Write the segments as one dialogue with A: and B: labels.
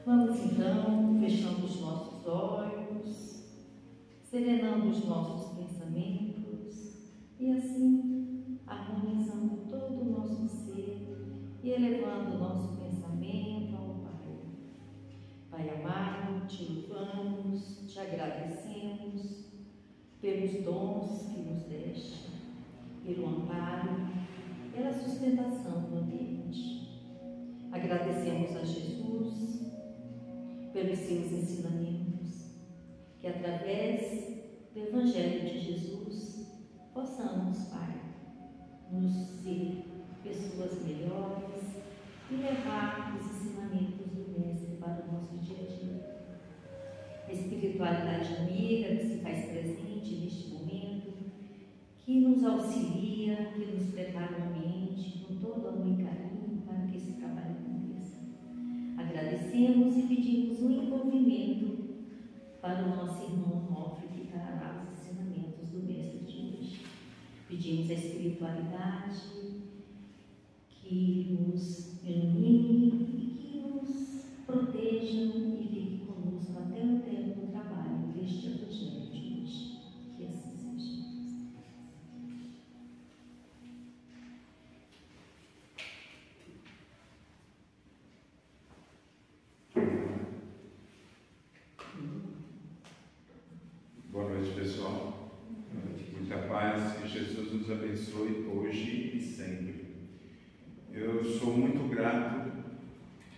A: Vamos então fechando os nossos olhos, serenando os nossos pensamentos e assim harmonizando todo o nosso ser e elevando o nosso pensamento ao Pai. Pai amado, te louvamos, te agradecemos pelos dons que nos deste, pelo amparo, pela sustentação do ambiente. Agradecemos a Jesus pelos seus ensinamentos, que através do Evangelho de Jesus possamos, Pai, nos ser pessoas melhores e levar os ensinamentos do Mestre para o nosso dia a dia. A espiritualidade amiga que se faz presente neste momento, que nos auxilia, que nos prepara o ambiente com todo amor e carinho para que esse trabalho aconteça. Agradecemos e pedimos um envolvimento para o nosso irmão Onofre que trará os ensinamentos do Mestre de hoje. Pedimos a espiritualidade que nos ilumine e que nos proteja e fique conosco até o tempo do trabalho deste Evangelho de hoje. Que assim seja.
B: Boa noite, pessoal. Muita paz, que Jesus nos abençoe hoje e sempre. Eu sou muito grato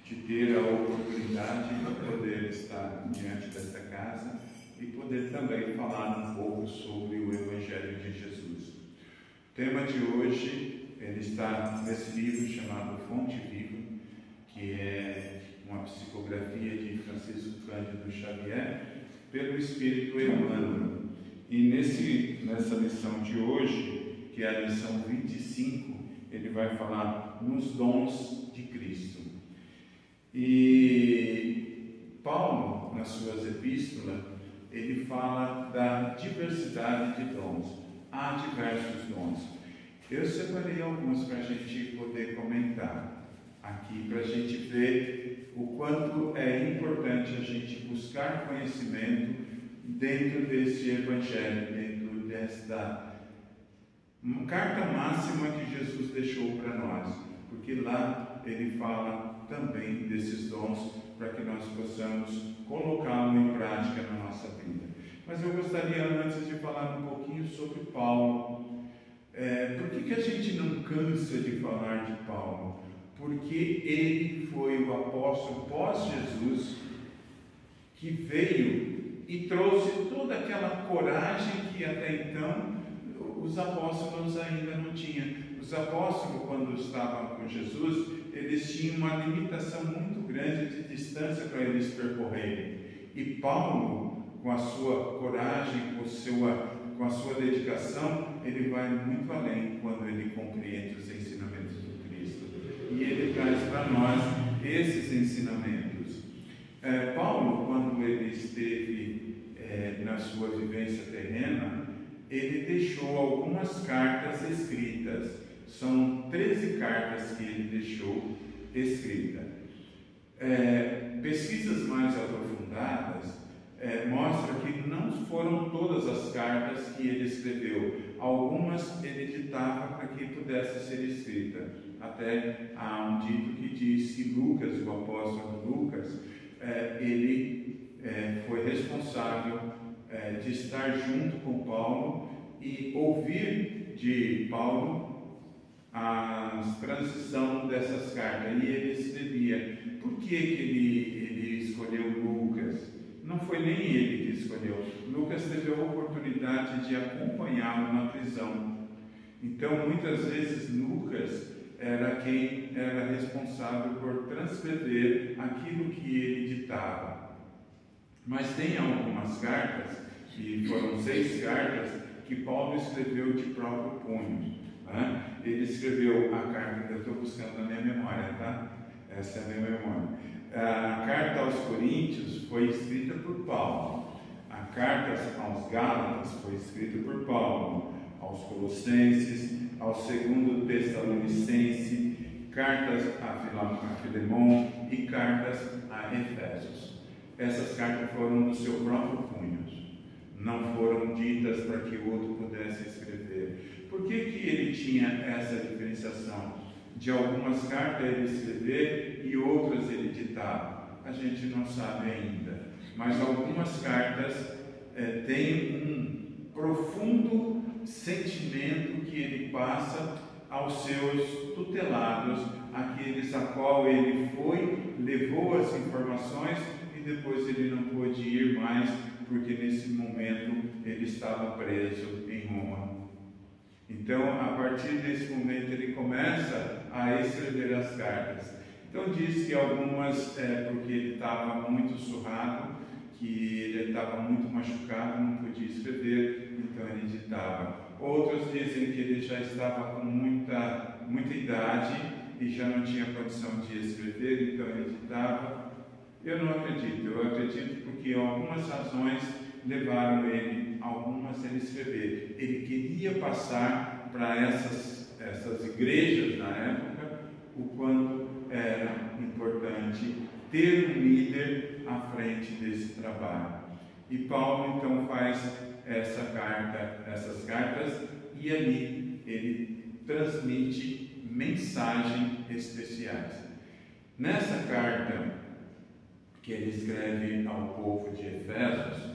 B: de ter a oportunidade de poder estar diante desta casa e poder também falar um pouco sobre o Evangelho de Jesus. O tema de hoje, ele está nesse livro chamado Fonte Viva, que é uma psicografia de Francisco Cândido Xavier, pelo Espírito Emmanuel. E nessa lição de hoje, que é a lição 25, ele vai falar nos dons de Cristo. E Paulo, nas suas epístolas, ele fala da diversidade de dons. Há diversos dons. Eu separei alguns para a gente poder comentar aqui, para a gente ver o quanto é importante a gente buscar conhecimento dentro desse Evangelho, dentro desta carta máxima que Jesus deixou para nós, porque lá ele fala também desses dons para que nós possamos colocá-lo em prática na nossa vida. Mas eu gostaria, antes de falar um pouquinho sobre Paulo, por que a gente não cansa de falar de Paulo? Porque ele foi o apóstolo pós-Jesus que veio e trouxe toda aquela coragem que até então os apóstolos ainda não tinham. Os apóstolos, quando estavam com Jesus, eles tinham uma limitação muito grande de distância para eles percorrerem. E Paulo, com a sua coragem, com a sua dedicação, ele vai muito além quando ele compreende os ensinamentos do Cristo. E ele traz para nós esses ensinamentos. Paulo, quando ele esteve na sua vivência terrena, ele deixou algumas cartas escritas. São 13 cartas que ele deixou escritas. Pesquisas mais aprofundadas mostram que não foram todas as cartas que ele escreveu. Algumas ele ditava para que pudesse ser escrita. Até há um dito que diz que Lucas, o apóstolo Lucas, ele foi responsável de estar junto com Paulo e ouvir de Paulo a transição dessas cartas. E ele escrevia. Por que ele escolheu Lucas? Não foi nem ele que escolheu. Lucas teve a oportunidade de acompanhá-lo na prisão. Então, muitas vezes, Lucas era quem era responsável por transcrever aquilo que ele ditava. Mas tem algumas cartas, que foram 6 cartas, que Paulo escreveu de próprio punho. Ele escreveu a carta, eu estou buscando na minha memória, tá? Essa é a minha memória. A carta aos Coríntios foi escrita por Paulo. A carta aos Gálatas foi escrita por Paulo. Aos Colossenses, ao 2 Tessalonicense, cartas a Filemon e cartas a Efésios. Essas cartas foram do seu próprio punho, não foram ditas para que o outro pudesse escrever. Por que ele tinha essa diferenciação? De algumas cartas ele escrever e outras ele ditava. A gente não sabe ainda, mas algumas cartas têm um profundo sentimento que ele passa aos seus tutelados, aqueles a qual ele foi, levou as informações e depois ele não pôde ir mais, porque nesse momento ele estava preso em Roma. Então, a partir desse momento, ele começa a escrever as cartas. Então, diz que algumas, porque ele estava muito surrado, que ele estava muito machucado, não podia escrever, então ele ditava. Outros dizem que ele já estava com muita idade e já não tinha condição de escrever, então ele ditava. Eu não acredito, eu acredito porque algumas razões levaram ele, algumas ele escrever. Ele queria passar para essas igrejas na época o quanto era importante ter um líder à frente desse trabalho. E Paulo então faz essas cartas, e ali ele transmite mensagens especiais. Nessa carta que ele escreve ao povo de Efésios,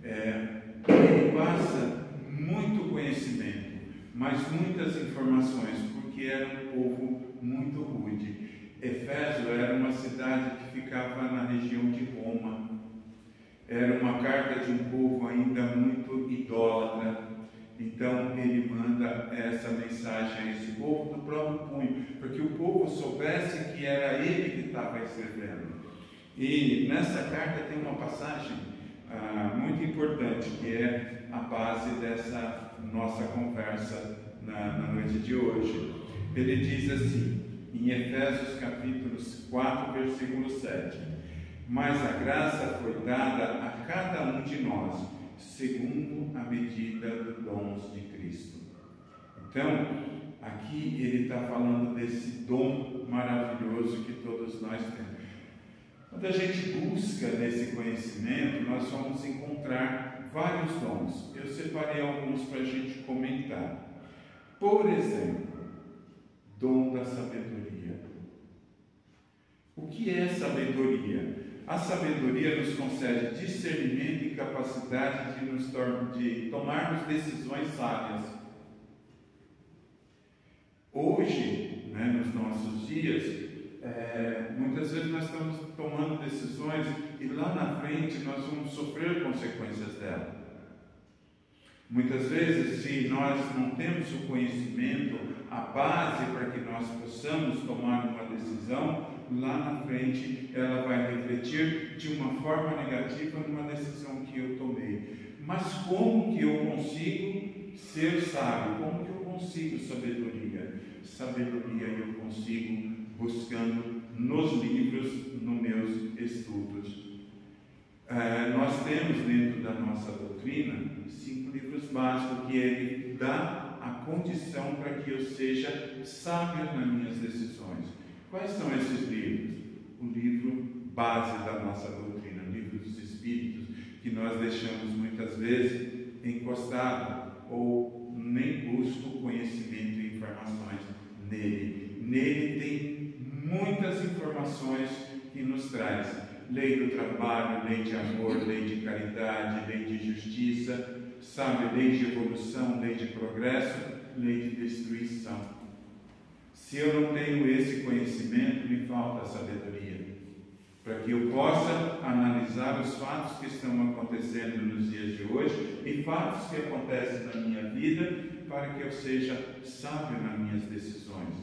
B: ele passa muito conhecimento, mas muitas informações, porque era um povo muito rude. Efésio era uma cidade que ficava na região de Roma. Era uma carta de um povo ainda muito idólatra. Então ele manda essa mensagem a esse povo do próprio punho, para que o povo soubesse que era ele que estava escrevendo. E nessa carta tem uma passagem muito importante, que é a base dessa nossa conversa na noite de hoje. Ele diz assim, em Efésios capítulo 4, versículo 7: mas a graça foi dada a cada um de nós, segundo a medida dos dons de Cristo. Então, aqui ele está falando desse dom maravilhoso que todos nós temos. Quando a gente busca nesse conhecimento, nós vamos encontrar vários dons. Eu separei alguns para a gente comentar. Por exemplo, dom da sabedoria. O que é sabedoria? A sabedoria nos concede discernimento e capacidade de tomarmos decisões sábias. Hoje, nos nossos dias, muitas vezes nós estamos tomando decisões e lá na frente nós vamos sofrer consequências dela. Muitas vezes, se nós não temos o conhecimento, a base para que nós possamos tomar uma decisão, lá na frente ela vai refletir de uma forma negativa numa decisão que eu tomei. Mas como que eu consigo ser sábio? Como que eu consigo sabedoria? Sabedoria eu consigo buscando nos livros, nos meus estudos. Nós temos dentro da nossa doutrina 5 livros básicos que ele dá a condição para que eu seja sábio nas minhas decisões. Quais são esses livros? O livro base da nossa doutrina, o livro dos Espíritos, que nós deixamos muitas vezes encostado ou nem busco conhecimento e informações nele. Nele tem muitas informações que nos traz lei do trabalho, lei de amor, lei de caridade, lei de justiça, lei de evolução, lei de progresso, lei de destruição. Se eu não tenho esse conhecimento, me falta sabedoria, para que eu possa analisar os fatos que estão acontecendo nos dias de hoje e fatos que acontecem na minha vida, para que eu seja sábio nas minhas decisões.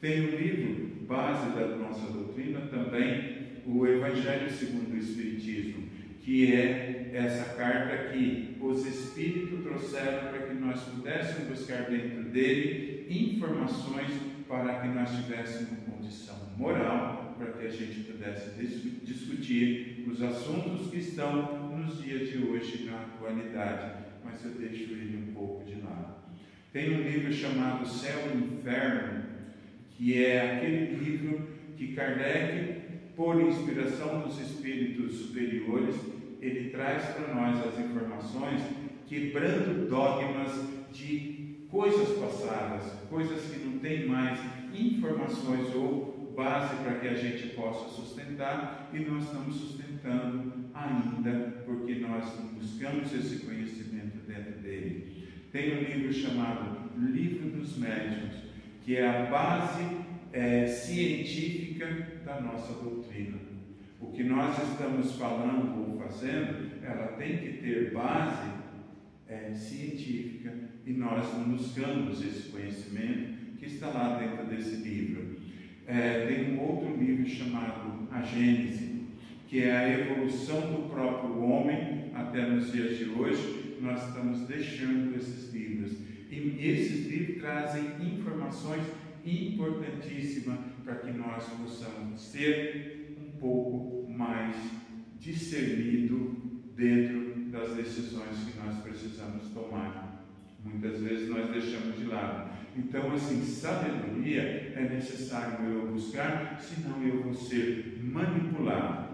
B: Tem um livro base da nossa doutrina também, o Evangelho segundo o Espiritismo, que é essa carta que os Espíritos trouxeram para que nós pudéssemos buscar dentro dele informações para que nós tivéssemos condição moral, para que a gente pudesse discutir os assuntos que estão nos dias de hoje, na atualidade, mas eu deixo ele um pouco de lado. Tem um livro chamado Céu e Inferno, E é aquele livro que Kardec, por inspiração dos espíritos superiores, ele traz para nós as informações, quebrando dogmas de coisas passadas, coisas que não têm mais informações ou base para que a gente possa sustentar, e nós estamos sustentando ainda, porque nós não buscamos esse conhecimento dentro dele. Tem um livro chamado Livro dos Médiuns, que é a base científica da nossa doutrina. O que nós estamos falando ou fazendo, ela tem que ter base científica, e nós não buscamos esse conhecimento que está lá dentro desse livro. Tem um outro livro chamado A Gênese, que é a evolução do próprio homem até nos dias de hoje. Nós estamos deixando esses livros, e esses livros trazem informações importantíssimas para que nós possamos ser um pouco mais discernido dentro das decisões que nós precisamos tomar. Muitas vezes nós deixamos de lado. Então, assim, sabedoria é necessário eu buscar, senão eu vou ser manipulado.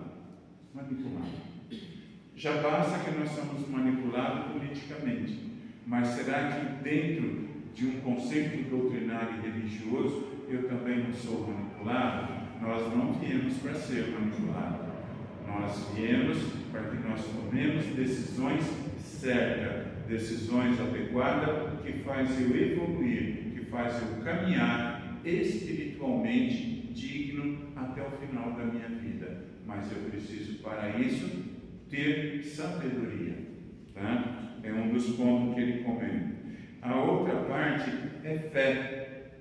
B: Já basta que nós somos manipulados politicamente, mas será que dentro de um conceito doutrinário e religioso eu também não sou manipulado? Nós não viemos para ser manipulados. Nós viemos para que nós tomemos decisões certas, decisões adequadas, que faz eu evoluir, que faz eu caminhar espiritualmente digno até o final da minha vida. Mas eu preciso, para isso, ter sabedoria. Tá? É um dos pontos que ele comenta. A outra parte é fé.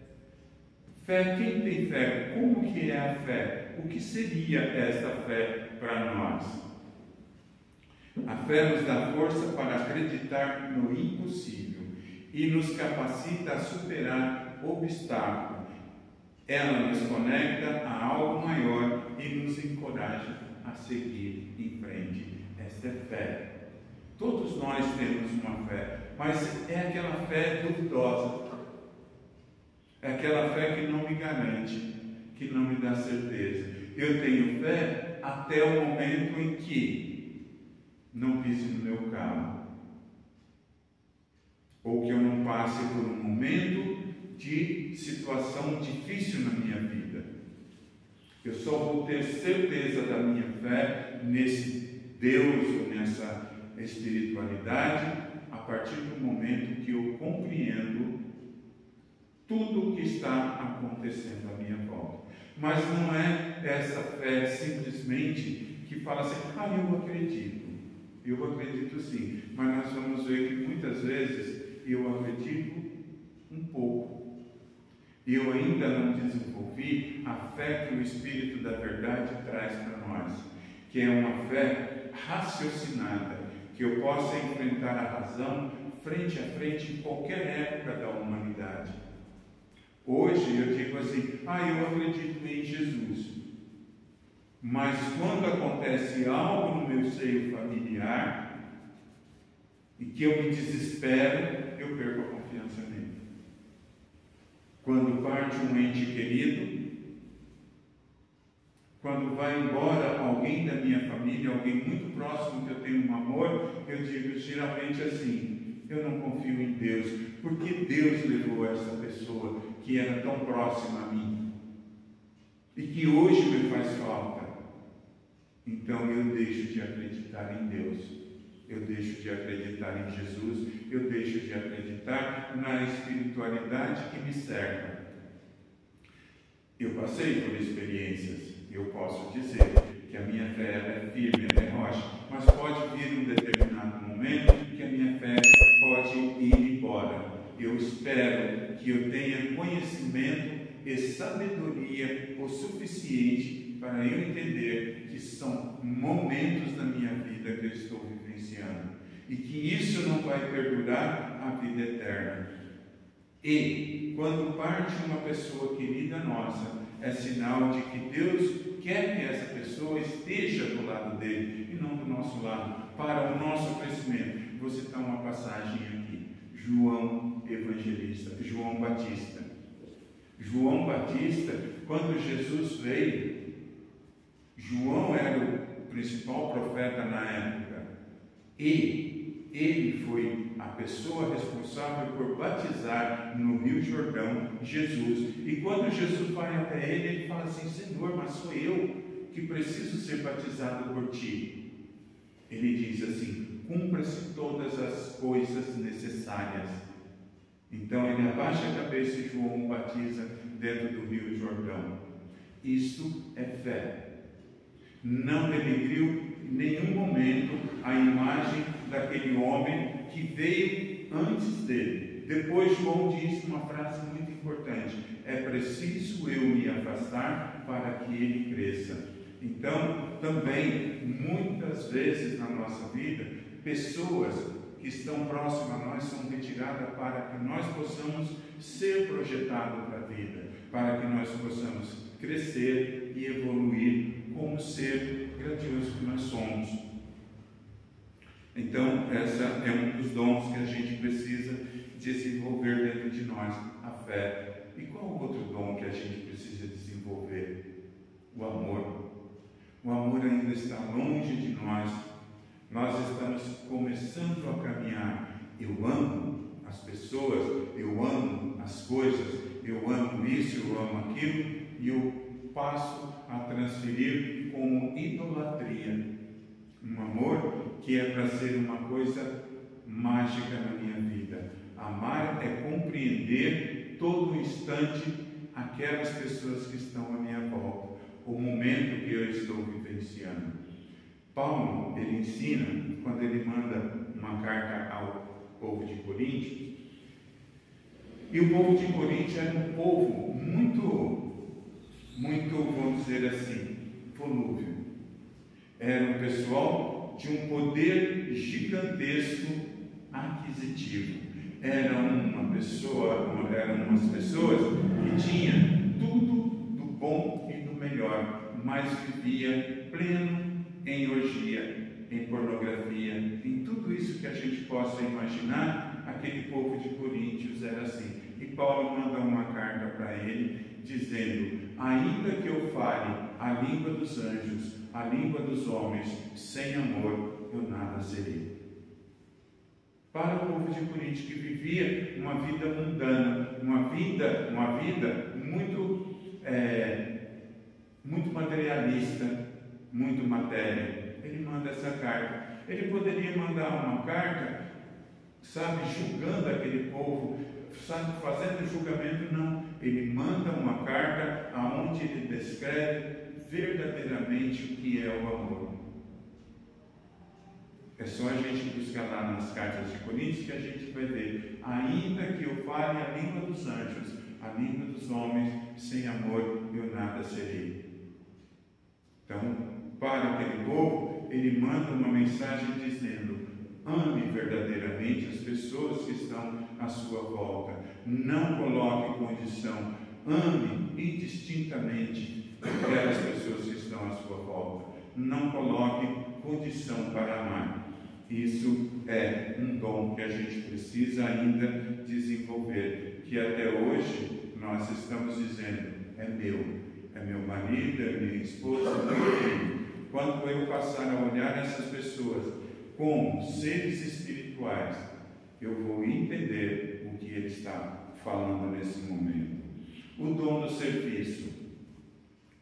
B: Fé, quem tem fé? Como que é a fé? O que seria esta fé para nós? A fé nos dá força para acreditar no impossível e nos capacita a superar obstáculos. Ela nos conecta a algo maior e nos encoraja a seguir em frente. Esta é fé. Todos nós temos uma fé, mas é aquela fé duvidosa. É aquela fé que não me garante, que não me dá certeza. Eu tenho fé até o momento em que não pise no meu carro, ou que eu não passe por um momento de situação difícil na minha vida. Eu só vou ter certeza da minha fé nesse Deus ou nessa espiritualidade a partir do momento que eu compreendo tudo o que está acontecendo à minha volta. Mas não é essa fé simplesmente que fala assim, eu acredito sim, mas nós vamos ver que muitas vezes eu acredito um pouco. Eu ainda não desenvolvi a fé que o Espírito da Verdade traz para nós, que é uma fé raciocinada, que eu possa enfrentar a razão frente a frente em qualquer época da humanidade. Hoje eu digo assim, eu acredito em Jesus, mas quando acontece algo no meu seio familiar e que eu me desespero, eu perco a confiança nele. Quando parte um ente querido, quando vai embora alguém da minha família, alguém muito próximo que eu tenho um amor, eu digo geralmente assim, eu não confio em Deus, porque Deus levou essa pessoa que era tão próxima a mim e que hoje me faz falta. Então eu deixo de acreditar em Deus, eu deixo de acreditar em Jesus, eu deixo de acreditar na espiritualidade que me cerca. Eu passei por experiências, eu posso dizer que a minha fé é firme, é rocha, mas pode vir um determinado momento que a minha fé pode ir embora. Eu espero que eu tenha conhecimento e sabedoria o suficiente para eu entender que são momentos da minha vida que eu estou vivenciando e que isso não vai perdurar a vida eterna. E quando parte uma pessoa querida nossa, é sinal de que Deus quer que essa pessoa esteja do lado dele e não do nosso lado, para o nosso crescimento. Vou citar uma passagem aqui. João Evangelista, João Batista. João Batista, quando Jesus veio, João era o principal profeta na época, e ele foi a pessoa responsável por batizar no Rio Jordão Jesus. E quando Jesus vai até ele, ele fala assim: Senhor, mas sou eu que preciso ser batizado por ti. Ele diz assim: cumpra-se todas as coisas necessárias. Então ele abaixa a cabeça e João batiza dentro do Rio Jordão. Isso é fé. Não denegriu em nenhum momento a imagem daquele homem que veio antes dele. Depois João diz uma frase muito importante: é preciso eu me afastar para que ele cresça. Então, também, muitas vezes na nossa vida, pessoas que estão próximas a nós são retiradas para que nós possamos ser projetados para a vida, para que nós possamos crescer e evoluir como ser grandioso que nós somos. Então, esse é um dos dons que a gente precisa desenvolver dentro de nós, a fé. E qual o outro dom que a gente precisa desenvolver? O amor. O amor ainda está longe de nós. Nós estamos começando a caminhar. Eu amo as pessoas, eu amo as coisas, eu amo isso, eu amo aquilo, e eu passo a transferir como idolatria. Um amor que é para ser uma coisa mágica na minha vida. Amar é compreender todo instante aquelas pessoas que estão à minha volta, o momento que eu estou vivenciando. Paulo, ele ensina, quando ele manda uma carta ao povo de Corinto, e o povo de Corinto era um povo muito, vamos dizer assim, volúvel. Era um pessoal de um poder gigantesco aquisitivo. Eram umas pessoas que tinham tudo do bom e do melhor, mas vivia pleno em orgia, em pornografia, em tudo isso que a gente possa imaginar. Aquele povo de Coríntios era assim. E Paulo manda uma carta para ele, dizendo: ainda que eu fale a língua dos anjos, a língua dos homens, sem amor, eu nada serei. Para o povo de Corinto, que vivia uma vida mundana, uma vida muito materialista, muito matéria, ele manda essa carta. Ele poderia mandar uma carta, julgando aquele povo, fazendo julgamento. Não, ele manda uma carta onde ele descreve verdadeiramente o que é o amor. É só a gente buscar lá nas cartas de Coríntios que a gente vai ver: ainda que eu fale a língua dos anjos, a língua dos homens, sem amor eu nada serei. Então, para aquele povo, ele manda uma mensagem dizendo: ame verdadeiramente as pessoas que estão à sua volta. Não coloque condição. Ame indistintamente aquelas pessoas que estão à sua volta. Não coloque condição para amar. Isso é um dom que a gente precisa ainda desenvolver, que até hoje nós estamos dizendo: é meu marido, é minha esposa, é meu filho. Quando eu passar a olhar essas pessoas como seres espirituais, eu vou entender o que ele está falando nesse momento. O dom do serviço.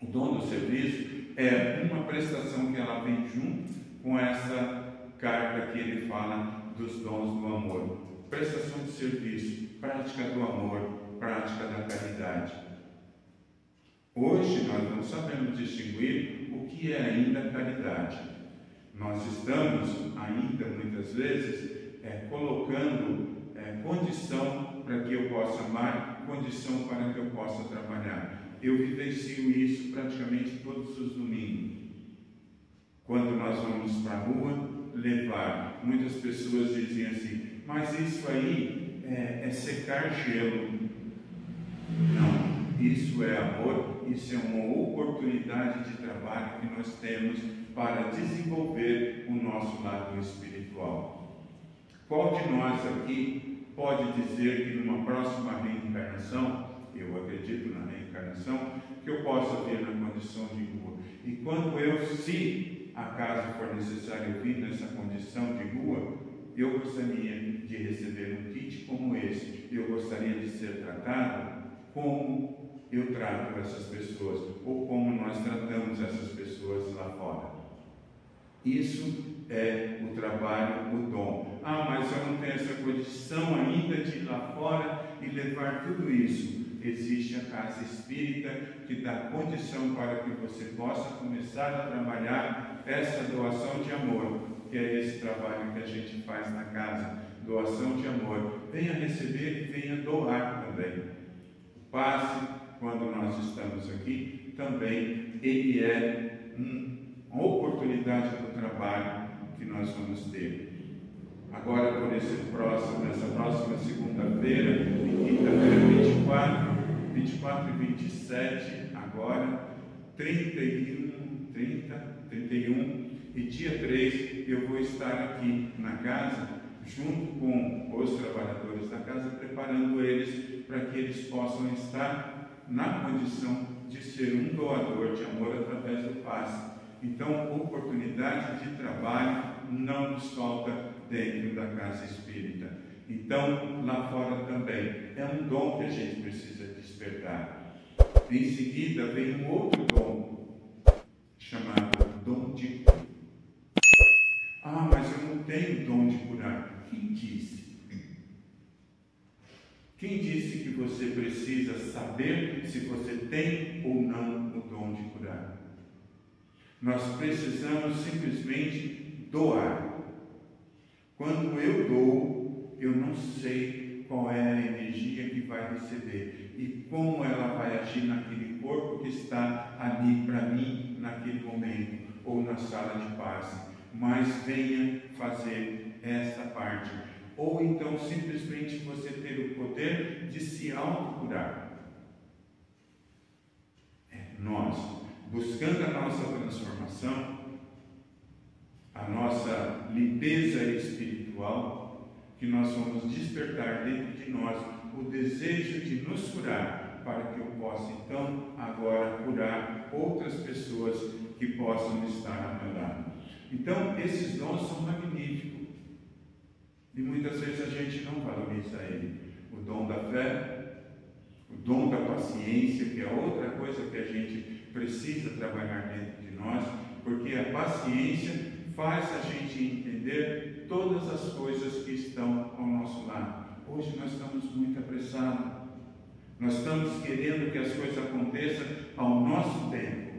B: O dom do serviço é uma prestação que ela vem junto com essa carta que ele fala dos dons do amor. Prestação de serviço, prática do amor, prática da caridade. Hoje nós não sabemos distinguir o que é ainda caridade. Nós estamos ainda, muitas vezes, colocando condição para que eu possa amar, condição para que eu possa trabalhar. Eu vivencio isso praticamente todos os domingos. Quando nós vamos para a rua levar, muitas pessoas dizem assim: mas isso aí é secar gelo. Não, isso é amor, isso é uma oportunidade de trabalho que nós temos para desenvolver o nosso lado espiritual. Qual de nós aqui pode dizer que numa próxima reencarnação eu acredito na reencarnação, que eu possa vir na condição de rua. E quando se acaso for necessário vir nessa condição de rua, eu gostaria de receber um kit como esse. Eu gostaria de ser tratado como eu trato essas pessoas, ou como nós tratamos essas pessoas lá fora. Isso é o trabalho, o dom. Mas eu não tenho essa condição ainda de ir lá fora e levar tudo isso. Existe a casa espírita que dá condição para que você possa começar a trabalhar essa doação de amor, que é esse trabalho que a gente faz na casa, doação de amor. Venha receber e venha doar também. O passe, quando nós estamos aqui, também ele é uma oportunidade do trabalho que nós vamos ter. Agora, por nessa próxima segunda-feira, quinta-feira 24 e 27, agora, 31 e dia 3, eu vou estar aqui na casa, junto com os trabalhadores da casa, preparando eles para que eles possam estar na condição de ser um doador de amor através do passe. Então, oportunidade de trabalho não nos falta dentro da casa espírita. Então, lá fora também. É um dom que a gente precisa despertar. Em seguida, vem um outro dom, chamado dom de cura. Mas eu não tenho dom de curar. Quem disse? Quem disse que você precisa saber se você tem ou não o dom de curar? Nós precisamos simplesmente doar. Quando eu dou, eu não sei qual é a energia que vai receber e como ela vai agir naquele corpo que está ali para mim naquele momento ou na sala de passe. Mas venha fazer essa parte. Ou então simplesmente você ter o poder de se autocurar. Nós, buscando a nossa transformação, a nossa limpeza espiritual, que nós vamos despertar dentro de nós o desejo de nos curar, para que eu possa então agora curar outras pessoas que possam estar ao meu lado. Então, esses dons são magníficos. E muitas vezes a gente não valoriza ele. O dom da fé, o dom da paciência, que é outra coisa que a gente precisa trabalhar dentro de nós, porque a paciência faz a gente entender todas as coisas que estão ao nosso lado. Hoje nós estamos muito apressados. Nós estamos querendo que as coisas aconteçam ao nosso tempo.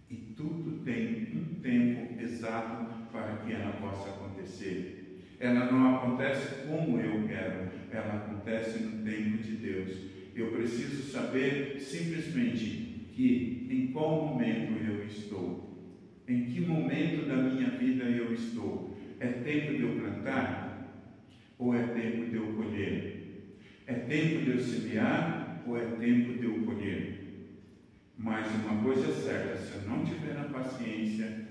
B: E tudo tem um tempo exato para que ela possa acontecer. Ela não acontece como eu quero, ela acontece no tempo de Deus. Eu preciso saber simplesmente que em qual momento eu estou, em que momento da minha vida eu estou. É tempo de eu plantar ou é tempo de eu colher? É tempo de eu semear ou é tempo de eu colher? Mas uma coisa é certa, se eu não tiver a paciência,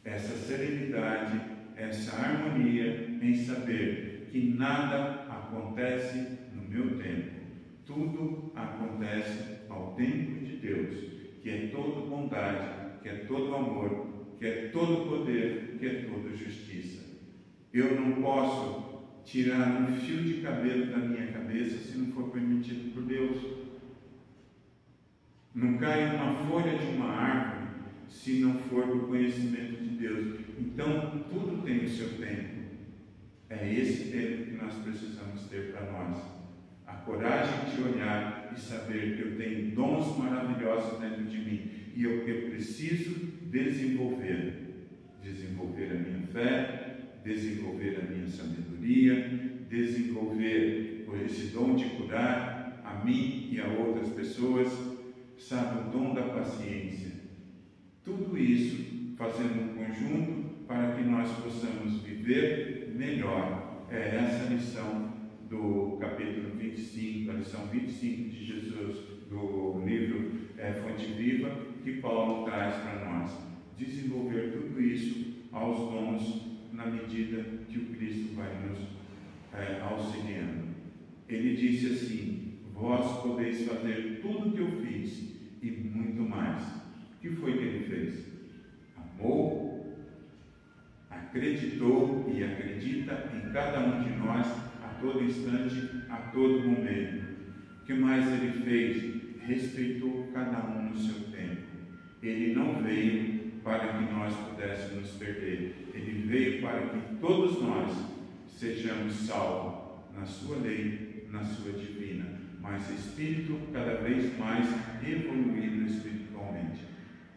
B: essa serenidade, essa harmonia em saber que nada acontece no meu tempo, tudo acontece ao tempo de Deus, que é toda bondade, que é todo amor, que é todo poder, que é toda justiça. Eu não posso tirar um fio de cabelo da minha cabeça se não for permitido por Deus. Não cai uma folha de uma árvore se não for do conhecimento de Deus. Então, tudo tem o seu tempo. É esse tempo que nós precisamos ter para nós. A coragem de olhar e saber que eu tenho dons maravilhosos dentro de mim e eu preciso desenvolver a minha fé, desenvolver a minha sabedoria, desenvolver esse dom de curar a mim e a outras pessoas, sabe, o dom da paciência. Tudo isso fazendo um conjunto para que nós possamos viver melhor. É essa lição do capítulo 25, a lição 25 de Jesus, do livro Fonte Viva, que Paulo traz para nós. Desenvolver tudo isso aos dons na medida que o Cristo vai nos auxiliando. Ele disse assim: vós podeis fazer tudo o que eu fiz e muito mais. O que foi que ele fez? Amou, acreditou e acredita em cada um de nós a todo instante, a todo momento. O que mais ele fez? Respeitou cada um no seu tempo. Ele não veio para que nós pudéssemos nos perder. Ele veio para que todos nós sejamos salvos na sua lei, na sua divina, mas espírito cada vez mais evoluído espiritualmente.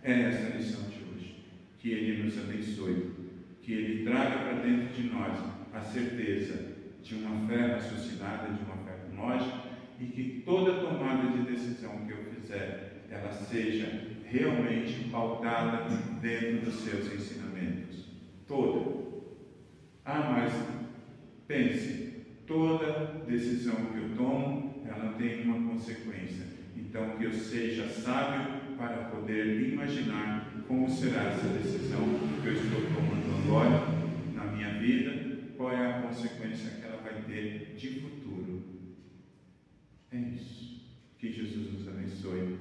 B: É essa a lição de hoje. Que Ele nos abençoe, que Ele traga para dentro de nós a certeza de uma fé raciocinada, de uma fé com lógica, e que toda tomada de decisão que eu fizer, ela seja realmente pautada dentro dos seus ensinamentos. Toda. Mas pense, toda decisão que eu tomo, ela tem uma consequência. Então, que eu seja sábio para poder imaginar como será essa decisão que eu estou tomando agora na minha vida, qual é a consequência que ela vai ter de futuro. É isso. Que Jesus nos abençoe.